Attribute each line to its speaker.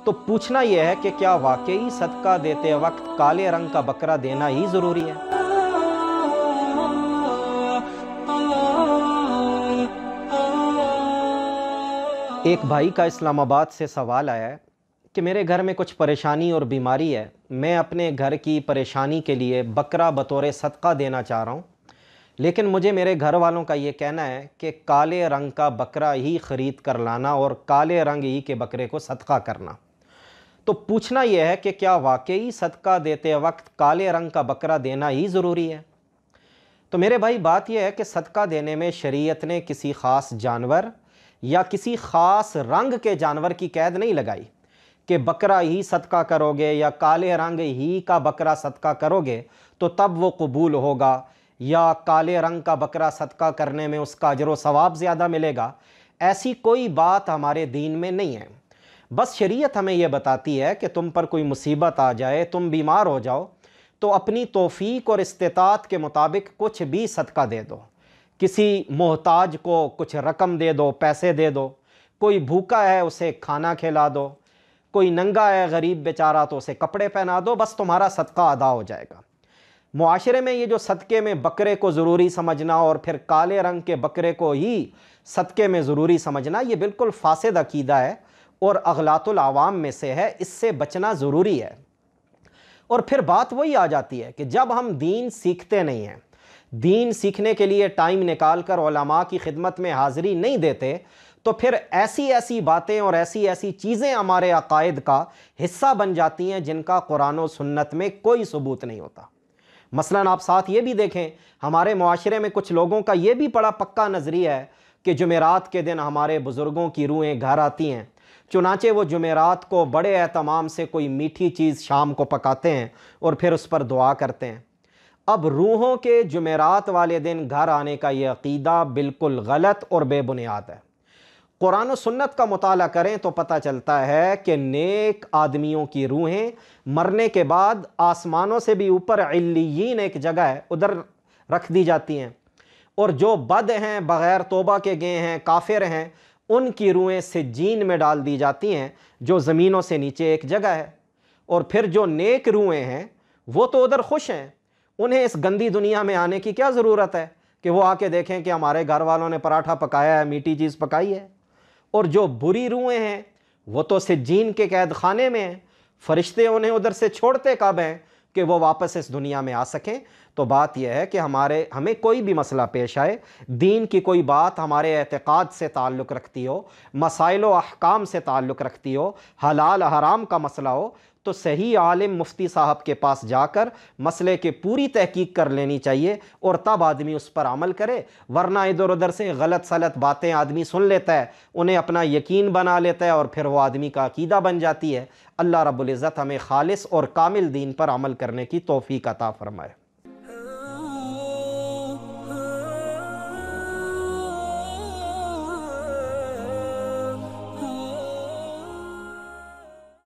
Speaker 1: تو پوچھنا یہ ہے کہ کیا واقعی صدقہ دیتے وقت کالے رنگ کا بکرا دینا ہی ضروری ہے؟ ایک بھائی کا اسلام آباد سے سوال آیا ہے کہ میرے گھر میں کچھ پریشانی اور بیماری ہے، میں اپنے گھر کی پریشانی کے لیے بکرا بطور صدقہ دینا چاہ رہا ہوں، لیکن مجھے میرے گھر والوں کا یہ کہنا ہے کہ کالے رنگ کا بکرا ہی خرید کر لانا اور کالے رنگ ہی کے بکرے کو صدقہ کرنا۔ تو پوچھنا یہ ہے کہ کیا واقعی صدقہ دیتے وقت کالے رنگ کا بکرا دینا ہی ضروری ہے؟ تو میرے بھائی بات یہ ہے کہ صدقہ دینے میں شریعت نے کسی خاص جانور یا کسی خاص رنگ کے جانور کی قید نہیں لگائی کہ بکرا ہی صدقہ کرو گے یا کالے رنگ ہی کا بکرا صدقہ کرو گے تو تب وہ قبول ہوگا، یا کالے رنگ کا بکرا صدقہ کرنے میں اس کا اجر و ثواب زیادہ ملے گا۔ ایسی کوئی بات ہمارے دین میں نہیں ہے۔ بس شریعت ہمیں یہ بتاتی ہے کہ تم پر کوئی مصیبت آ جائے، تم بیمار ہو جاؤ، تو اپنی توفیق اور استطاعت کے مطابق کچھ بھی صدقہ دے دو۔ کسی محتاج کو کچھ رقم دے دو، پیسے دے دو، کوئی بھوکا ہے اسے کھانا کھلا دو، کوئی ننگا ہے غریب بیچارہ تو اسے کپڑے پہنا دو، بس تمہارا صدقہ ادا ہو جائے گا۔ معاشرے میں یہ جو صدقے میں بکرے کو ضروری سمجھنا اور پھر کالے رنگ کے بکرے کو ہی صدقے میں ضروری سمجھنا، یہ بالکل فاسد عقیدہ ہے اور اغلاط العوام میں سے ہے، اس سے بچنا ضروری ہے۔ اور پھر بات وہی آ جاتی ہے کہ جب ہم دین سیکھتے نہیں ہیں، دین سیکھنے کے لیے ٹائم نکال کر علماء کی خدمت میں حاضری نہیں دیتے، تو پھر ایسی باتیں اور ایسی چیزیں ہمارے عقائد کا حصہ بن جاتی ہیں جن کا قرآن و سنت میں کوئی ثبوت نہیں ہوتا۔ مثلاً آپ ساتھ یہ بھی دیکھیں، ہمارے معاشرے میں کچھ لوگوں کا یہ بھی بڑا پکا نظریہ ہے کہ جمعرات کے دن ہمارے بزرگوں کی روحیں گھر آتی ہیں، چنانچہ وہ جمعرات کو بڑے اہتمام سے کوئی میٹھی چیز شام کو پکاتے ہیں اور پھر اس پر دعا کرتے ہیں۔ اب روحوں کے جمعرات والے دن گھر آنے کا یہ عقیدہ بالکل غلط اور بے بنیاد ہے۔ قرآن و سنت کا مطالعہ کریں تو پتہ چلتا ہے کہ نیک آدمیوں کی روحیں مرنے کے بعد آسمانوں سے بھی اوپر علیین ایک جگہ ہے، ادھر رکھ دی جاتی ہیں، اور جو بد ہیں، بغیر توبہ کے گئے ہیں، کافر ہیں، ان کی روحیں سجین میں ڈال دی جاتی ہیں جو زمینوں سے نیچے ایک جگہ ہے۔ اور پھر جو نیک روحیں ہیں وہ تو ادھر خوش ہیں، انہیں اس گندی دنیا میں آنے کی کیا ضرورت ہے کہ وہ آ کے دیکھیں کہ ہمارے گھر والوں نے پراٹھا پکایا ہے، میٹھی چیز پکائی ہے۔ اور جو بری روحیں ہیں وہ تو سجین کے قید خانے میں ہیں، فرشتے انہیں ادھر سے چھوڑتے کب ہیں کہ وہ واپس اس دنیا میں آ سکیں۔ تو بات یہ ہے کہ ہمیں کوئی بھی مسئلہ پیش آئے، دین کی کوئی بات ہمارے اعتقاد سے تعلق رکھتی ہو، مسائل و احکام سے تعلق رکھتی ہو، حلال حرام کا مسئلہ ہو، تو صحیح عالم مفتی صاحب کے پاس جا کر مسئلے کی پوری تحقیق کر لینی چاہیے اور تب آدمی اس پر عمل کرے، ورنہ ادھر ادھر سے غلط سلط باتیں آدمی سن لیتا ہے، انہیں اپنا یقین بنا لیتا ہے اور پھر وہ آدمی کا عقیدہ بن جاتی ہے۔ اللہ رب العزت ہمیں خالص اور کامل دین پر عمل کرنے کی توفیق عطا فرمائے۔